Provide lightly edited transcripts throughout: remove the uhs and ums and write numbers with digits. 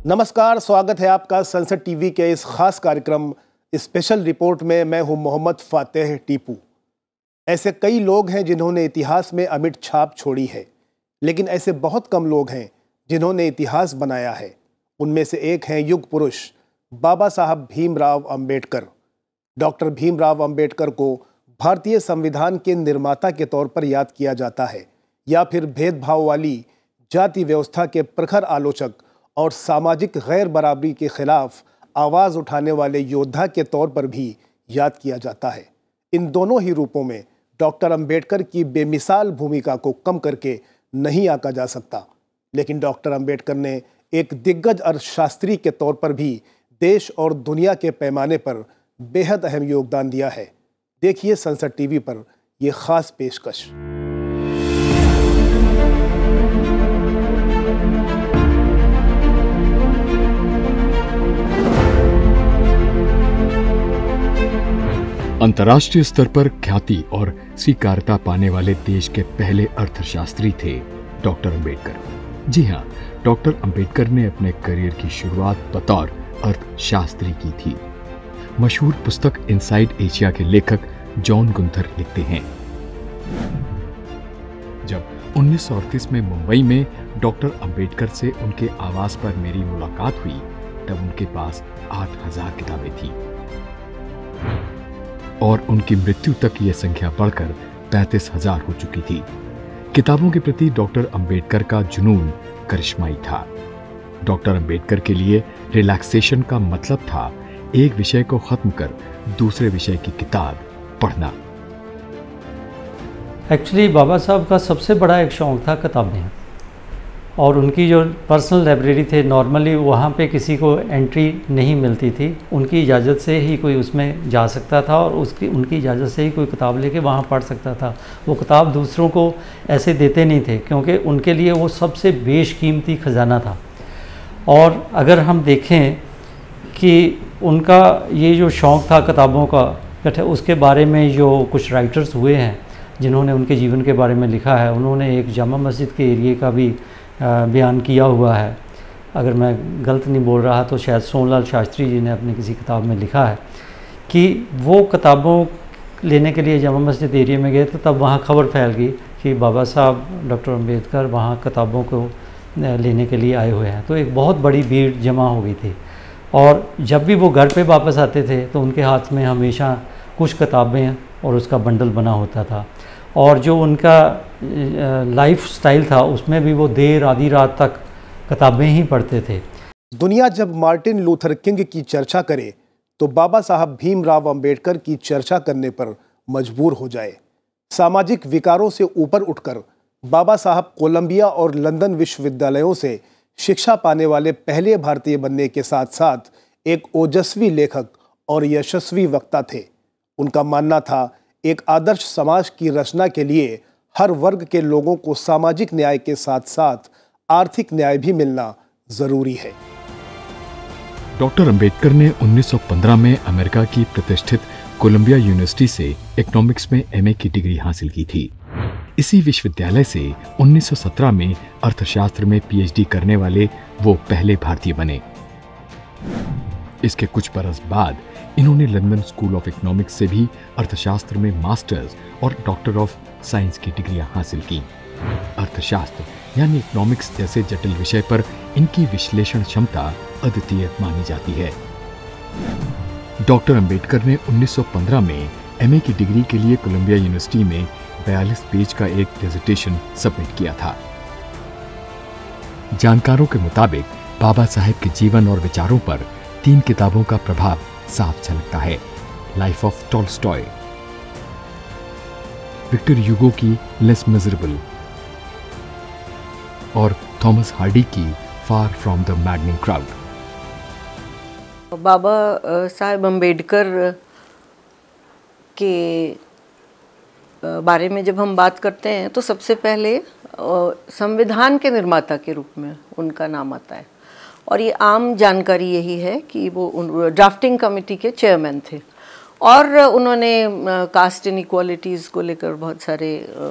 नमस्कार, स्वागत है आपका संसद टीवी के इस खास कार्यक्रम स्पेशल रिपोर्ट में। मैं हूं मोहम्मद फातेह टीपू। ऐसे कई लोग हैं जिन्होंने इतिहास में अमिट छाप छोड़ी है, लेकिन ऐसे बहुत कम लोग हैं जिन्होंने इतिहास बनाया है। उनमें से एक हैं युग पुरुष बाबा साहब भीमराव अंबेडकर। डॉक्टर भीमराव अंबेडकर को भारतीय संविधान के निर्माता के तौर पर याद किया जाता है, या फिर भेदभाव वाली जाति व्यवस्था के प्रखर आलोचक और सामाजिक गैर बराबरी के खिलाफ आवाज़ उठाने वाले योद्धा के तौर पर भी याद किया जाता है। इन दोनों ही रूपों में डॉक्टर अंबेडकर की बेमिसाल भूमिका को कम करके नहीं आंका जा सकता। लेकिन डॉक्टर अंबेडकर ने एक दिग्गज अर्थशास्त्री के तौर पर भी देश और दुनिया के पैमाने पर बेहद अहम योगदान दिया है। देखिए संसद टीवी पर यह खास पेशकश। अंतर्राष्ट्रीय स्तर पर ख्याति और स्वीकार्यता पाने वाले देश के पहले अर्थशास्त्री थे डॉक्टर अंबेडकर। जी हाँ, डॉक्टर अंबेडकर ने अपने करियर की शुरुआत बतौर अर्थशास्त्री की थी। मशहूर पुस्तक इनसाइड एशिया के लेखक जॉन गुंथर लिखते हैं, जब 1938 में मुंबई में डॉक्टर अंबेडकर से उनके आवास पर मेरी मुलाकात हुई, तब उनके पास 8000 किताबें थी और उनकी मृत्यु तक यह संख्या बढ़कर 35,000 हो चुकी थी। किताबों के प्रति डॉक्टर अंबेडकर का जुनून करिश्माई था। डॉक्टर अंबेडकर के लिए रिलैक्सेशन का मतलब था एक विषय को खत्म कर दूसरे विषय की किताब पढ़ना। एक्चुअली बाबा साहब का सबसे बड़ा एक शौक़ था किताबें, और उनकी जो पर्सनल लाइब्रेरी थे, नॉर्मली वहाँ पे किसी को एंट्री नहीं मिलती थी। उनकी इजाज़त से ही कोई उसमें जा सकता था और उनकी इजाज़त से ही कोई किताब लेके वहाँ पढ़ सकता था। वो किताब दूसरों को ऐसे देते नहीं थे, क्योंकि उनके लिए वो सबसे बेशकीमती ख़जाना था। और अगर हम देखें कि उनका ये जो शौक़ था किताबों का, उसके बारे में जो कुछ राइटर्स हुए हैं जिन्होंने उनके जीवन के बारे में लिखा है, उन्होंने एक जामा मस्जिद के एरिए का भी बयान किया हुआ है। अगर मैं गलत नहीं बोल रहा तो शायद सोनलाल शास्त्री जी ने अपनी किसी किताब में लिखा है कि वो किताबों लेने के लिए जामा मस्जिद एरिया में गए, तो तब वहाँ खबर फैल गई कि बाबा साहब डॉक्टर अंबेडकर वहाँ किताबों को लेने के लिए आए हुए हैं। तो एक बहुत बड़ी भीड़ जमा हो गई थी, और जब भी वो घर पे वापस आते थे तो उनके हाथ में हमेशा कुछ किताबें और उसका बंडल बना होता था। और जो उनका लाइफ स्टाइल था उसमें भी वो देर आधी रात तक किताबें ही पढ़ते थे। दुनिया जब मार्टिन लूथर किंग की चर्चा करे तो बाबा साहब भीमराव अंबेडकर की चर्चा करने पर मजबूर हो जाए। सामाजिक विकारों से ऊपर उठकर बाबा साहब कोलंबिया और लंदन विश्वविद्यालयों से शिक्षा पाने वाले पहले भारतीय बनने के साथ साथ एक ओजस्वी लेखक और यशस्वी वक्ता थे। उनका मानना था एक आदर्श समाज की रचना के लिए हर वर्ग के लोगों को सामाजिक न्याय के साथ साथ आर्थिक न्याय भी मिलना जरूरी है। डॉक्टर अंबेडकर ने 1915 में अमेरिका की प्रतिष्ठित कोलंबिया यूनिवर्सिटी से इकोनॉमिक्स में एमए की डिग्री हासिल की थी। इसी विश्वविद्यालय से 1917 में अर्थशास्त्र में पीएचडी करने वाले वो पहले भारतीय बने। इसके कुछ बरस बाद इन्होंने लंदन स्कूल ऑफ इकोनॉमिक्स से भी अर्थशास्त्र में मास्टर्स और डॉक्टर ऑफ साइंस की डिग्रियां हासिल की। अर्थशास्त्र यानी इकोनॉमिक्स जैसे जटिल विषय पर इनकी विश्लेषण क्षमता अद्वितीय मानी जाती है। डॉक्टर अंबेडकर ने 1915 में एमए की डिग्री के लिए कोलंबिया यूनिवर्सिटी में 42 पेज का एक डिसर्टेशन सबमिट किया था। जानकारों के मुताबिक बाबा साहेब के जीवन और विचारों पर 3 किताबों का प्रभाव साफ झलकता है। Life of Tolstoy, Victor Hugo की लेस मिजरेबल और थॉमस हार्डी की far from the madding crowd. Baba Saheb Ambedkar के बारे में जब हम बात करते हैं तो सबसे पहले संविधान के निर्माता के रूप में उनका नाम आता है, और ये आम जानकारी यही है कि वो ड्राफ्टिंग कमेटी के चेयरमैन थे, और उन्होंने कास्ट इनइक्वालिटीज़ को लेकर बहुत सारे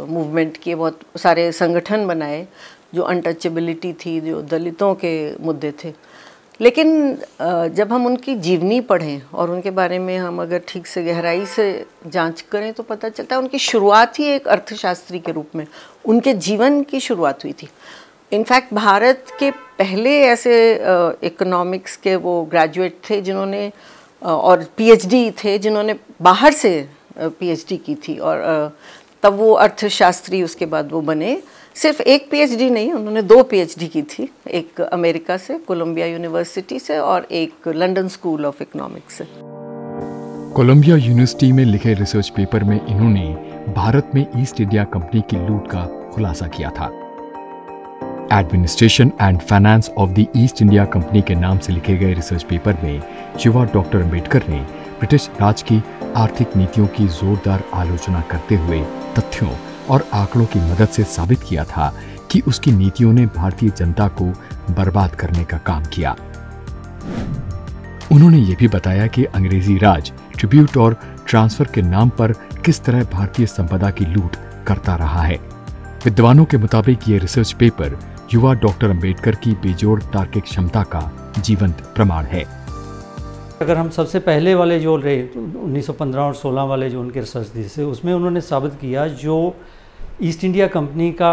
मूवमेंट किए, बहुत सारे संगठन बनाए, जो अनटचेबिलिटी थी, जो दलितों के मुद्दे थे। लेकिन जब हम उनकी जीवनी पढ़ें और उनके बारे में हम अगर ठीक से गहराई से जांच करें तो पता चलता है उनकी शुरुआत ही एक अर्थशास्त्री के रूप में उनके जीवन की शुरुआत हुई थी। इनफैक्ट भारत के पहले ऐसे इकोनॉमिक्स के वो ग्रेजुएट थे जिन्होंने और पीएचडी थे जिन्होंने बाहर से पीएचडी की थी, और तब वो अर्थशास्त्री उसके बाद वो बने। सिर्फ एक पीएचडी नहीं, उन्होंने 2 पीएचडी की थी, एक अमेरिका से कोलंबिया यूनिवर्सिटी से और एक लंदन स्कूल ऑफ इकोनॉमिक्स से। कोलंबिया यूनिवर्सिटी में लिखे रिसर्च पेपर में इन्होंने भारत में ईस्ट इंडिया कंपनी की लूट का खुलासा किया था। Administration and finance of the east India company के नाम से लिखे गए रिसर्च पेपर में युवा डॉक्टर अंबेडकर ने ब्रिटिश राज की आर्थिक नीतियों की जोरदार आलोचना करते हुए तथ्यों और आंकड़ों की मदद से साबित किया था कि उसकी नीतियों ने भारतीय जनता को बर्बाद करने का काम किया। उन्होंने ये भी बताया कि अंग्रेजी राज ट्रिब्यूट और ट्रांसफर के नाम पर किस तरह भारतीय संपदा की लूट करता रहा है। विद्वानों के मुताबिक ये रिसर्च पेपर युवा डॉक्टर अंबेडकर की बेजोड़ तार्किक क्षमता का जीवंत प्रमाण है। अगर हम सबसे पहले वाले जो रहे 1915 और 16 वाले जो उनके रिसर्च थे उसमें उन्होंने साबित किया जो ईस्ट इंडिया कंपनी का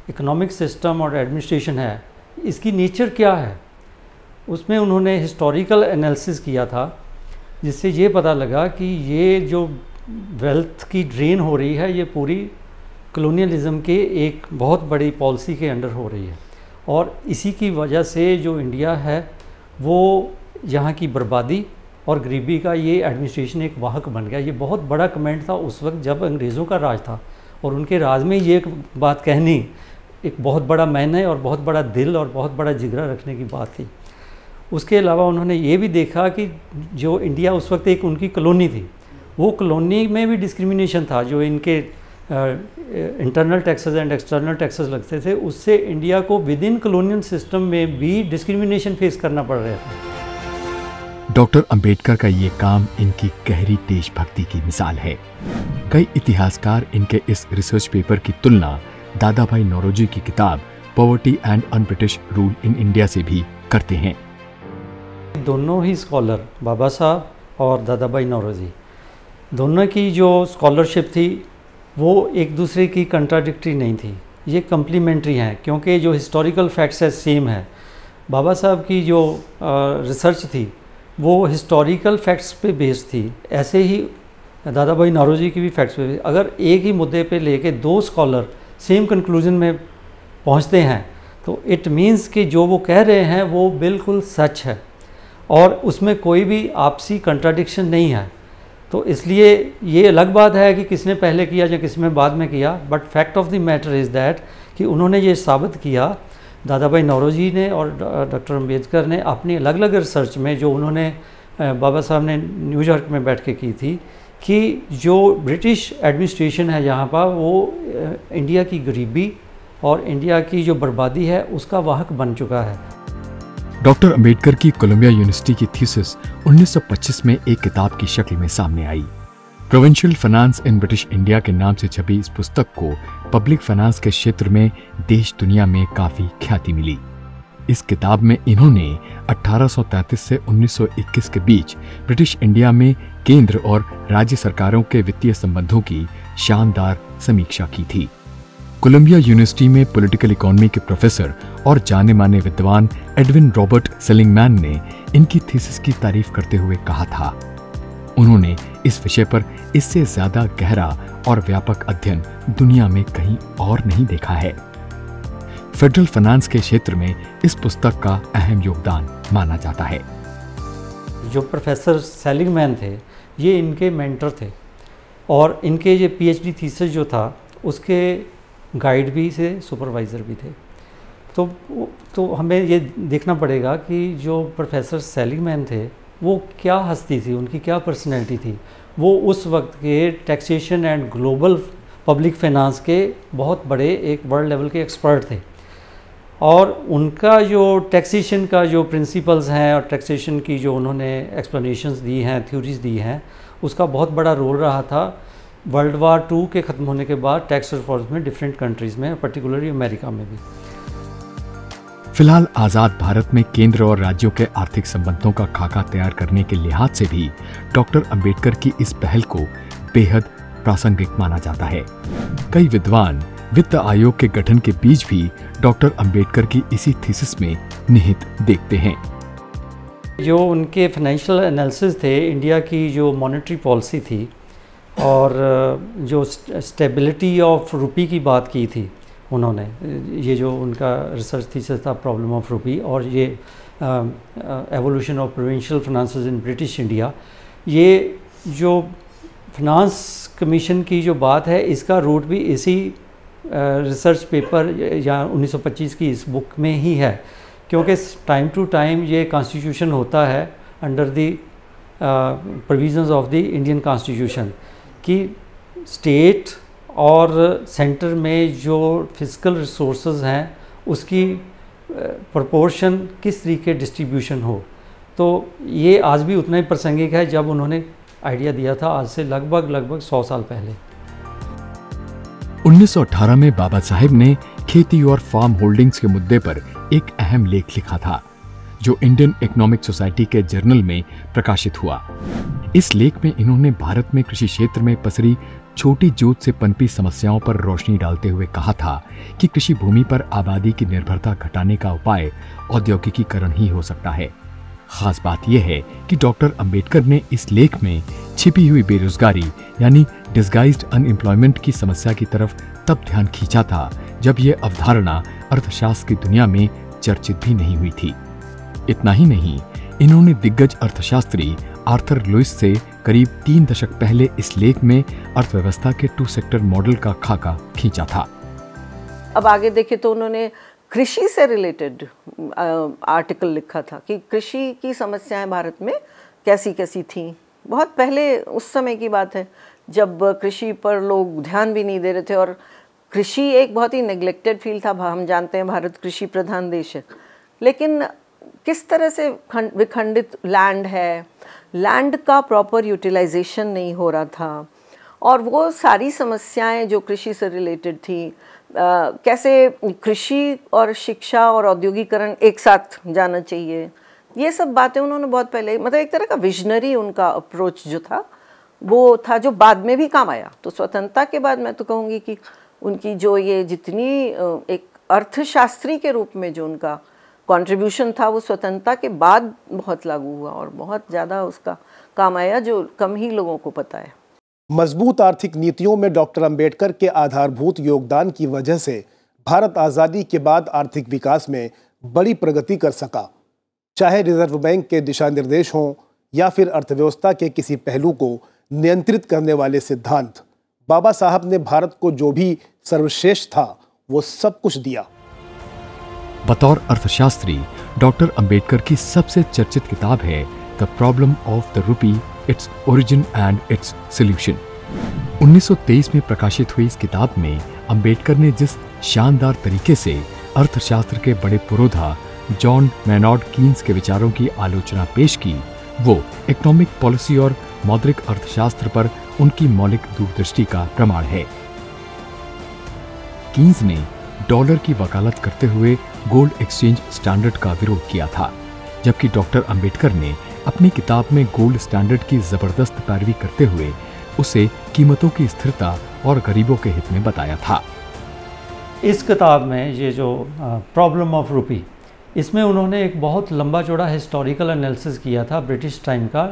इकोनॉमिक सिस्टम और एडमिनिस्ट्रेशन है इसकी नेचर क्या है, उसमें उन्होंने हिस्टोरिकल एनालिसिस किया था जिससे ये पता लगा कि ये जो वेल्थ की ड्रेन हो रही है ये पूरी कॉलोनियलिज्म के एक बहुत बड़ी पॉलिसी के अंडर हो रही है, और इसी की वजह से जो इंडिया है वो यहाँ की बर्बादी और गरीबी का ये एडमिनिस्ट्रेशन एक वाहक बन गया। ये बहुत बड़ा कमेंट था उस वक्त जब अंग्रेज़ों का राज था, और उनके राज में ये एक बात कहनी एक बहुत बड़ा मायने और बहुत बड़ा दिल और बहुत बड़ा जिगरा रखने की बात थी। उसके अलावा उन्होंने ये भी देखा कि जो इंडिया उस वक्त एक उनकी कॉलोनी थी, वो कॉलोनी में भी डिस्क्रिमिनेशन था। जो इनके internal taxes and external taxes लगते थे उससे इंडिया को विद इन कॉलोनियल सिस्टम में भी डिस्क्रिमिनेशन फेस करना पड़ रहा था। डॉक्टर अंबेडकर का ये काम इनकी गहरी देशभक्ति की मिसाल है। कई इतिहासकार इनके इस रिसर्च पेपर की तुलना दादा भाई नौरोजी की किताब poverty and un British rule in India से भी करते हैं। दोनों ही स्कॉलर बाबा साहब और दादा भाई नौरोजी दोनों की जो स्कॉलरशिप थी वो एक दूसरे की कंट्राडिक्टरी नहीं थी, ये कम्प्लीमेंट्री हैं क्योंकि जो हिस्टोरिकल फैक्ट्स है सेम है। बाबा साहब की जो रिसर्च थी वो हिस्टोरिकल फैक्ट्स पे बेस्ड थी, ऐसे ही दादा भाई नौरोजी की भी फैक्ट्स पे। अगर एक ही मुद्दे पे लेके 2 स्कॉलर सेम कंक्लूजन में पहुंचते हैं तो इट मीन्स कि जो वो कह रहे हैं वो बिल्कुल सच है और उसमें कोई भी आपसी कंट्राडिक्शन नहीं है। तो इसलिए ये अलग बात है कि किसने पहले किया या किसने बाद में किया, but fact of the matter is that कि उन्होंने ये साबित किया, दादा भाई नौरोजी ने और डॉक्टर अंबेडकर ने अपनी अलग अलग रिसर्च में जो उन्होंने बाबा साहब ने न्यूयॉर्क में बैठ के की थी कि जो ब्रिटिश एडमिनिस्ट्रेशन है यहाँ पर वो इंडिया की गरीबी और इंडिया की जो बर्बादी है उसका वाहक बन चुका है। डॉक्टर अंबेडकर की कोलंबिया यूनिवर्सिटी की थीसिस 1925 में एक किताब की शक्ल में सामने आई। Provincial finance in British India के नाम से छपी इस पुस्तक को पब्लिक फाइनेंस के क्षेत्र में देश दुनिया में काफी ख्याति मिली। इस किताब में इन्होंने 1833 से 1921 के बीच ब्रिटिश इंडिया में केंद्र और राज्य सरकारों के वित्तीय संबंधों की शानदार समीक्षा की थी। कोलंबिया यूनिवर्सिटी में पॉलिटिकल इकोनॉमी के प्रोफेसर और जाने माने विद्वान एडविन रॉबर्ट सेलिंगमैन ने इनकी थीसिस की तारीफ करते हुए कहा था, उन्होंने इस विषय पर इससे ज्यादा गहरा और व्यापक अध्ययन दुनिया में कहीं और नहीं देखा है। फेडरल फाइनेंस के क्षेत्र में इस पुस्तक का अहम योगदान माना जाता है। जो प्रोफेसर सेलिंगमैन थे ये इनके मेंटर थे और इनके ये पीएचडी थीसिस जो था उसके गाइड भी थे, सुपरवाइज़र भी थे। तो हमें ये देखना पड़ेगा कि जो प्रोफेसर सेलिंगमैन थे वो क्या हस्ती थी, उनकी क्या पर्सनैलिटी थी। वो उस वक्त के taxation and global public finance के बहुत बड़े एक वर्ल्ड लेवल के एक्सपर्ट थे और उनका जो टैक्सेशन का जो प्रिंसिपल्स हैं और टैक्सेशन की जो उन्होंने एक्सप्लेनेशंस दी हैं, थ्योरीज दी हैं, उसका बहुत बड़ा रोल रहा था वर्ल्ड वार 2 के ख़त्म होने के बाद टैक्स रिफॉर्म्स में डिफरेंट कंट्रीज़ में, पर्टिकुलरली अमेरिका में भी। फिलहाल आजाद भारत में केंद्र और राज्यों के आर्थिक संबंधों का खाका तैयार करने के लिहाज से भी डॉक्टर अंबेडकर की इस पहल को बेहद प्रासंगिक माना जाता है। कई विद्वान वित्त आयोग के गठन के बीच भी डॉक्टर अंबेडकर की इसी थीसिस में निहित देखते हैं। जो उनके फाइनेंशियल एनालिसिस थे, इंडिया की जो मॉनेटरी पॉलिसी थी और जो स्टेबिलिटी ऑफ रुपी की बात की थी उन्होंने, ये जो उनका रिसर्च थीसिस था प्रॉब्लम ऑफ रुपी, और ये evolution of provincial finances in British India, ये जो फाइनेंस कमीशन की जो बात है इसका रूट भी इसी रिसर्च पेपर या 1925 की इस बुक में ही है, क्योंकि टाइम टू टाइम ये कॉन्स्टिट्यूशन होता है under the provisions of the Indian constitution कि स्टेट और सेंटर में जो फिजिकल रिसोर्सेज हैं उसकी प्रोपोर्शन किस तरीके डिस्ट्रीब्यूशन हो। तो ये आज भी उतना ही प्रासंगिक है जब उन्होंने आइडिया दिया था, आज से लगभग 100 साल पहले। 1918 में बाबा साहेब ने खेती और फार्म होल्डिंग्स के मुद्दे पर एक अहम लेख लिखा था जो इंडियन इकोनॉमिक सोसाइटी के जर्नल में प्रकाशित हुआ। इस लेख में इन्होंने भारत में कृषि क्षेत्र में पसरी छोटी जोत से पनपी समस्याओं पर रोशनी डालते हुए कहा था कि कृषि भूमि पर आबादी की निर्भरता घटाने का उपाय औद्योगिकीकरण ही हो सकता है। खास बात यह है कि डॉक्टर अंबेडकर ने इस लेख में छिपी हुई बेरोजगारी यानी डिस्गाइज्ड अनएम्प्लॉयमेंट की समस्या की तरफ तब ध्यान खींचा था जब यह अवधारणा अर्थशास्त्र की दुनिया में चर्चित भी नहीं हुई थी। इतना ही नहीं, इन्होंने दिग्गज अर्थशास्त्री आर्थर लुइस से करीब 3 दशक पहले इस लेख में अर्थव्यवस्था के 2 सेक्टर मॉडल का खाका खींचा था। अब आगे देखें तो उन्होंने कृषि से रिलेटेड आर्टिकल लिखा था कि कृषि की समस्याएं भारत में कैसी कैसी थीं। बहुत पहले उस समय की बात है जब कृषि पर लोग ध्यान भी नहीं दे रहे थे और कृषि एक बहुत ही नेग्लेक्टेड फील्ड था। हम जानते हैं भारत कृषि प्रधान देश है, लेकिन किस तरह से विखंडित लैंड है, लैंड का प्रॉपर यूटिलाइजेशन नहीं हो रहा था, और वो सारी समस्याएं जो कृषि से रिलेटेड थी, कैसे कृषि और शिक्षा और औद्योगिकरण एक साथ जाना चाहिए, ये सब बातें उन्होंने बहुत पहले, मतलब एक तरह का विजनरी उनका अप्रोच जो था वो था, जो बाद में भी काम आया। तो स्वतंत्रता के बाद मैं तो कहूँगी कि उनकी जो ये जितनी एक अर्थशास्त्री के रूप में जो उनका कंट्रीब्यूशन था वो स्वतंत्रता के बाद बहुत लागू हुआ और बहुत ज़्यादा उसका काम आया, जो कम ही लोगों को पता है। मजबूत आर्थिक नीतियों में डॉक्टर अंबेडकर के आधारभूत योगदान की वजह से भारत आज़ादी के बाद आर्थिक विकास में बड़ी प्रगति कर सका। चाहे रिजर्व बैंक के दिशा निर्देश हों या फिर अर्थव्यवस्था के किसी पहलू को नियंत्रित करने वाले सिद्धांत, बाबा साहब ने भारत को जो भी सर्वश्रेष्ठ था वो सब कुछ दिया। बतौर अर्थशास्त्री डॉक्टर अंबेडकर की सबसे चर्चित किताब है the problem of the rupee, its origin and it's solution. 1923 में प्रकाशित हुई इस किताब में अंबेडकर ने जिस शानदार तरीके से अर्थशास्त्र के बड़े पुरोधा जॉन मैनॉर्ड कीन्स के विचारों की आलोचना पेश की, वो इकोनॉमिक पॉलिसी और मौद्रिक अर्थशास्त्र पर उनकी मौलिक दूरदृष्टि का प्रमाण है। कीन्स ने डॉलर की वकालत करते हुए गोल्ड एक्सचेंज स्टैंडर्ड का विरोध किया था, जबकि डॉक्टर अंबेडकर ने अपनी किताब में गोल्ड स्टैंडर्ड की जबरदस्त पैरवी करते हुए उसे कीमतों की स्थिरता और गरीबों के हित में बताया था। इस किताब में ये जो प्रॉब्लम ऑफ रूपी, इसमें उन्होंने एक बहुत लंबा चौड़ा हिस्टोरिकल एनालिसिस किया था ब्रिटिश टाइम का,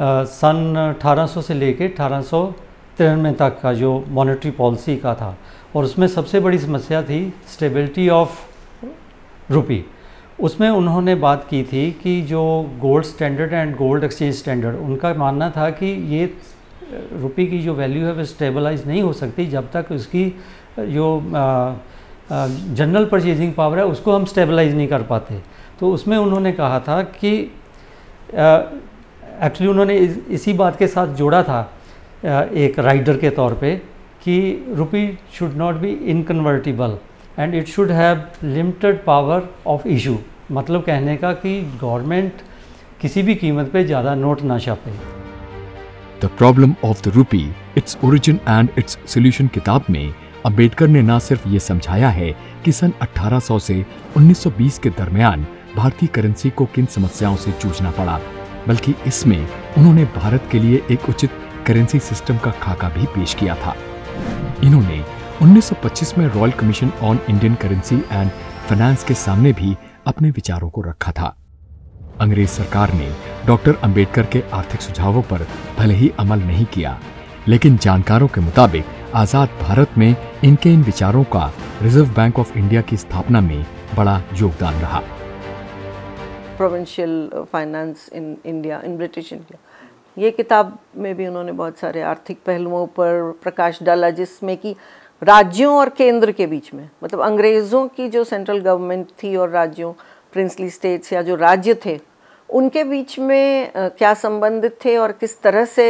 सन 1800 से लेके 1893 तक का जो मॉनेटरी पॉलिसी का था, और उसमें सबसे बड़ी समस्या थी स्टेबिलिटी ऑफ रूपी। उसमें उन्होंने बात की थी कि जो gold standard and gold exchange standard, उनका मानना था कि ये रुपये की जो वैल्यू है वो स्टेबलाइज नहीं हो सकती जब तक उसकी जो जनरल परचेजिंग पावर है उसको हम स्टेबलाइज नहीं कर पाते। तो उसमें उन्होंने कहा था कि एक्चुअली उन्होंने इसी बात के साथ जोड़ा था एक राइडर के तौर पे कि rupee should not be inconvertible and it should have limited power of issue, मतलब कहने का कि गवर्नमेंट किसी भी कीमत पे ज़्यादा नोट ना छापे। The problem of the rupee, its origin and it's solution किताब में अंबेडकर ने न सिर्फ ये समझाया है कि सन 1800 से 1920 के दरमियान भारतीय करेंसी को किन समस्याओं से जूझना पड़ा, बल्कि इसमें उन्होंने भारत के लिए एक उचित करेंसी सिस्टम का खाका भी पेश किया था। इन्होंने 1925 में royal commission on Indian currency and finance के सामने भी अपने विचारों को रखा था। अंग्रेज सरकार ने डॉक्टर अंबेडकर के आर्थिक सुझावों पर भले ही अमल नहीं किया, लेकिन जानकारों के मुताबिक आजाद भारत में इनके इन विचारों का रिजर्व बैंक ऑफ इंडिया की स्थापना में बड़ा योगदान रहा। Provincial finance in India, in British India, ये किताब में भी उन्होंने बहुत सारे आर्थिक पहलुओं पर प्रकाश डाला, जिसमें कि राज्यों और केंद्र के बीच में, मतलब अंग्रेज़ों की जो सेंट्रल गवर्नमेंट थी और राज्यों, प्रिंसली स्टेट्स या जो राज्य थे, उनके बीच में क्या संबंधित थे और किस तरह से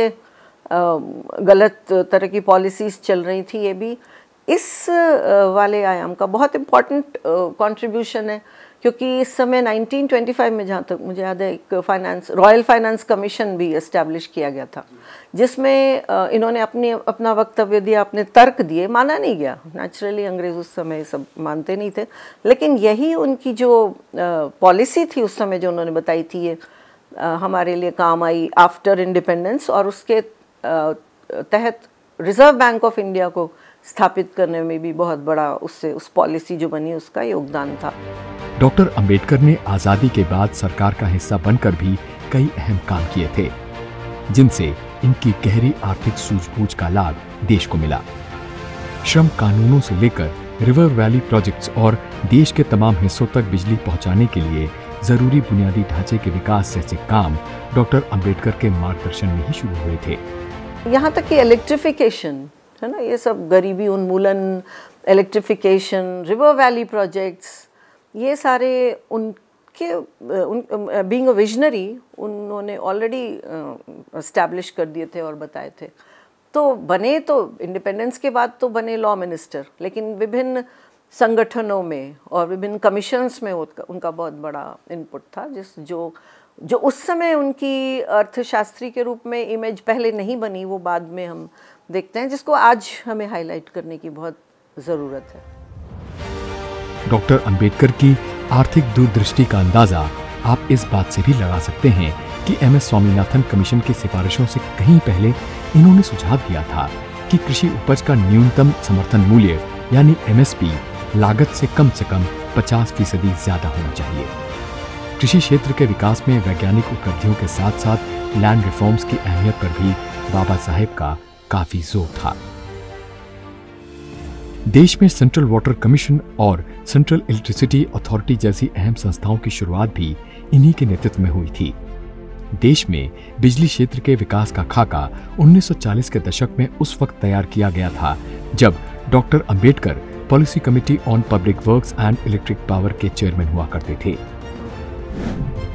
गलत तरह की पॉलिसीज़ चल रही थी, ये भी इस वाले आयाम का बहुत इम्पॉर्टेंट कंट्रीब्यूशन है। क्योंकि इस समय 1925 में, जहाँ तक मुझे याद है, एक रॉयल फाइनेंस कमीशन भी इस्टेब्लिश किया गया था, जिसमें इन्होंने अपना वक्तव्य दिया, अपने तर्क दिए, माना नहीं गया। नेचुरली अंग्रेज उस समय सब मानते नहीं थे, लेकिन यही उनकी जो पॉलिसी थी उस समय जो उन्होंने बताई थी, ये हमारे लिए काम आई आफ्टर इंडिपेंडेंस, और उसके तहत रिजर्व बैंक ऑफ इंडिया को स्थापित करने में भी बहुत बड़ा उस पॉलिसी जो बनी उसका योगदान था। डॉक्टर अंबेडकर ने आजादी के बाद सरकार का हिस्सा बनकर भी कई अहम काम किए थे, जिनसे इनकी गहरी आर्थिक सूझबूझ का लाभ देश को मिला। श्रम कानूनों से लेकर रिवर वैली प्रोजेक्ट्स और देश के तमाम हिस्सों तक बिजली पहुंचाने के लिए जरूरी बुनियादी ढांचे के विकास जैसे काम डॉक्टर अंबेडकर के मार्गदर्शन में ही शुरू हुए थे। यहाँ तक कि इलेक्ट्रिफिकेशन है ना, ये सब गरीबी उन्मूलन, इलेक्ट्रिफिकेशन, रिवर वैली प्रोजेक्ट्स, ये सारे उनके बीइंग अ विजनरी उन्होंने ऑलरेडी एस्टैब्लिश कर दिए थे और बताए थे। तो बने तो इंडिपेंडेंस के बाद तो बने लॉ मिनिस्टर, लेकिन विभिन्न संगठनों में और विभिन्न कमीशंस में उनका बहुत बड़ा इनपुट था, जो उस समय उनकी अर्थशास्त्री के रूप में इमेज पहले नहीं बनी, वो बाद में हम देखते हैं, जिसको आज हमें हाईलाइट करने की बहुत ज़रूरत है। डॉक्टर अंबेडकर की आर्थिक दूरदृष्टि का अंदाजा आप इस बात से भी लगा सकते हैं कि एमएस स्वामीनाथन कमीशन की सिफारिशों से कहीं पहले इन्होंने सुझाव दिया था कि कृषि उपज का न्यूनतम समर्थन मूल्य यानी एमएसपी लागत से कम 50% ज्यादा होना चाहिए। कृषि क्षेत्र के विकास में वैज्ञानिक उपलब्धियों के साथ साथ लैंड रिफॉर्म्स की अहमियत पर भी बाबा साहेब का काफी जोर था। देश में सेंट्रल वाटर कमीशन और सेंट्रल इलेक्ट्रिसिटी अथॉरिटी जैसी अहम संस्थाओं की शुरुआत भी इन्हीं के नेतृत्व में हुई थी। देश में बिजली क्षेत्र के विकास का खाका 1940 के दशक में उस वक्त तैयार किया गया था जब doctor Ambedkar policy committee on public works and electric power के चेयरमैन हुआ करते थे।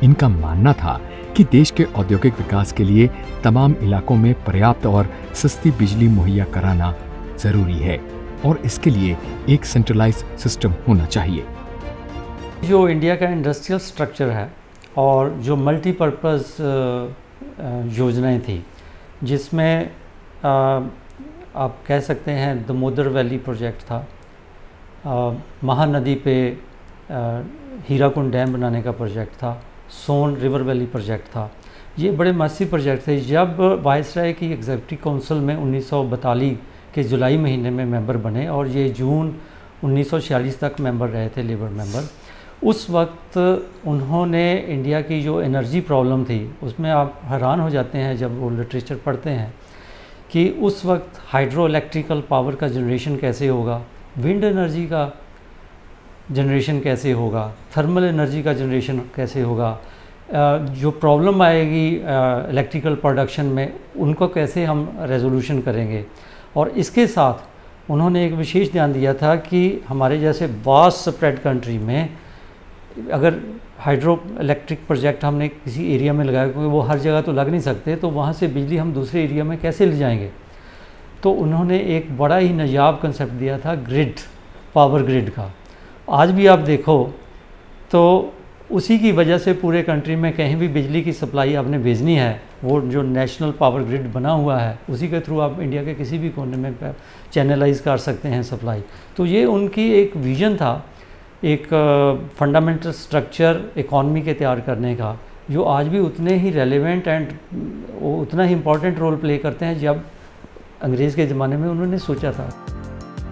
इनका मानना था कि देश के औद्योगिक विकास के लिए तमाम इलाकों में पर्याप्त और सस्ती बिजली मुहैया कराना जरूरी है और इसके लिए एक सेंट्रलाइज सिस्टम होना चाहिए। जो इंडिया का इंडस्ट्रियल स्ट्रक्चर है और जो मल्टीपर्पज़ योजनाएं थी, जिसमें आप कह सकते हैं दामोदर वैली प्रोजेक्ट था, महानदी पे हीराकुंड डैम बनाने का प्रोजेक्ट था, सोन रिवर वैली प्रोजेक्ट था। ये बड़े मासी प्रोजेक्ट थे। जब वायसराय की एग्जीक्यूटिव काउंसिल में 1942 के जुलाई महीने में मेंबर बने और ये जून 1946 तक मेंबर रहे थे, लेबर मेंबर, उस वक्त उन्होंने इंडिया की जो एनर्जी प्रॉब्लम थी उसमें आप हैरान हो जाते हैं जब वो लिटरेचर पढ़ते हैं कि उस वक्त हाइड्रो इलेक्ट्रिकल पावर का जनरेशन कैसे होगा, विंड एनर्जी का जनरेशन कैसे होगा, थर्मल एनर्जी का जनरेशन कैसे होगा, जो प्रॉब्लम आएगी इलेक्ट्रिकल प्रोडक्शन में उनको कैसे हम रेजोल्यूशन करेंगे। और इसके साथ उन्होंने एक विशेष ध्यान दिया था कि हमारे जैसे वास्ट स्प्रेड कंट्री में अगर हाइड्रो इलेक्ट्रिक प्रोजेक्ट हमने किसी एरिया में लगाया, क्योंकि वो हर जगह तो लग नहीं सकते, तो वहाँ से बिजली हम दूसरे एरिया में कैसे ले जाएंगे। तो उन्होंने एक बड़ा ही नायाब कंसेप्ट दिया था ग्रिड, पावर ग्रिड का। आज भी आप देखो तो उसी की वजह से पूरे कंट्री में कहीं भी बिजली की सप्लाई आपने भेजनी है, वो जो नेशनल पावर ग्रिड बना हुआ है उसी के थ्रू आप इंडिया के किसी भी कोने में चैनलाइज कर सकते हैं सप्लाई। तो ये उनकी एक विज़न था, एक फंडामेंटल स्ट्रक्चर इकॉनमी के तैयार करने का, जो आज भी उतने ही रेलेवेंट एंड उतना ही इम्पॉर्टेंट रोल प्ले करते हैं जब अंग्रेज़ के ज़माने में उन्होंने सोचा था।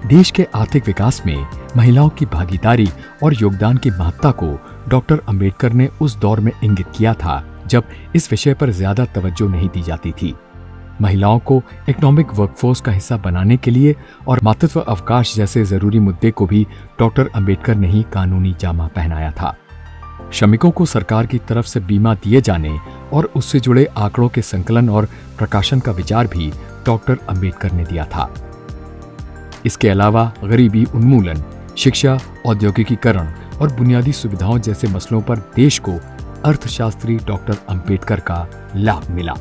देश के आर्थिक विकास में महिलाओं की भागीदारी और योगदान की महत्ता को डॉक्टर अंबेडकर ने उस दौर में इंगित किया था जब इस विषय पर ज्यादा तवज्जो नहीं दी जाती थी। महिलाओं को इकोनॉमिक वर्कफोर्स का हिस्सा बनाने के लिए और मातृत्व अवकाश जैसे जरूरी मुद्दे को भी डॉक्टर अंबेडकर ने ही कानूनी जामा पहनाया था। श्रमिकों को सरकार की तरफ से बीमा दिए जाने और उससे जुड़े आंकड़ों के संकलन और प्रकाशन का विचार भी डॉक्टर अंबेडकर ने दिया था। इसके अलावा गरीबी उन्मूलन, शिक्षा, औद्योगिकीकरण और बुनियादी सुविधाओं जैसे मसलों पर देश को अर्थशास्त्री डॉक्टर अंबेडकर का लाभ मिला।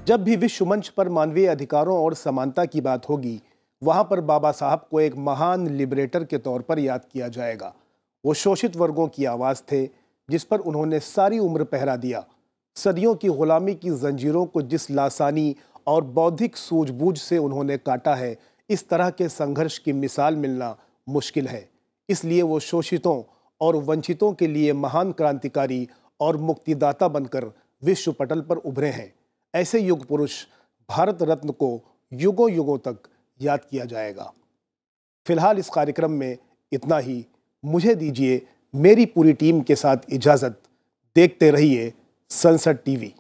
जब भी विश्व मंच पर मानवीय अधिकारों और समानता की बात होगी, वहां पर बाबा साहब को एक महान लिबरेटर के तौर पर याद किया जाएगा। वो शोषित वर्गों की आवाज थे जिस पर उन्होंने सारी उम्र पहरा दिया। सदियों की गुलामी की जंजीरों को जिस लासानी और बौद्धिक सूझबूझ से उन्होंने काटा है, इस तरह के संघर्ष की मिसाल मिलना मुश्किल है। इसलिए वो शोषितों और वंचितों के लिए महान क्रांतिकारी और मुक्तिदाता बनकर विश्व पटल पर उभरे हैं। ऐसे युग पुरुष भारत रत्न को युगों युगों तक याद किया जाएगा। फिलहाल इस कार्यक्रम में इतना ही। मुझे दीजिए मेरी पूरी टीम के साथ इजाज़त। देखते रहिए संसद टीवी।